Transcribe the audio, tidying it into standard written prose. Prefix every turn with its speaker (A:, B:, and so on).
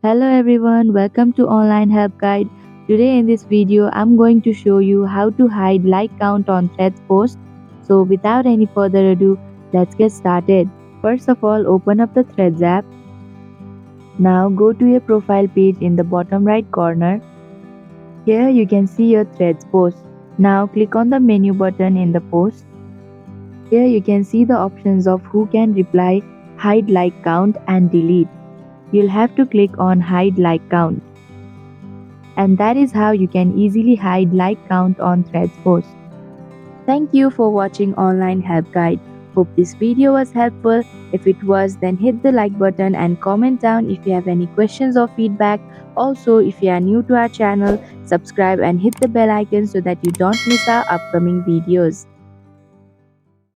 A: Hello everyone, welcome to Online Help Guide. Today in this video, I'm going to show you how to hide like count on threads post. So without any further ado, let's get started. First of all, open up the Threads app. Now go to your profile page in the bottom right corner. Here you can see your Threads post. Now click on the menu button in the post. Here you can see the options of who can reply, hide like count and delete. You'll have to click on hide like count. And that is how you can easily hide like count on Threads posts. Thank you for watching Online Help Guide. Hope this video was helpful. If it was, then hit the like button and comment down if you have any questions or feedback. Also, if you are new to our channel, subscribe and hit the bell icon so that you don't miss our upcoming videos.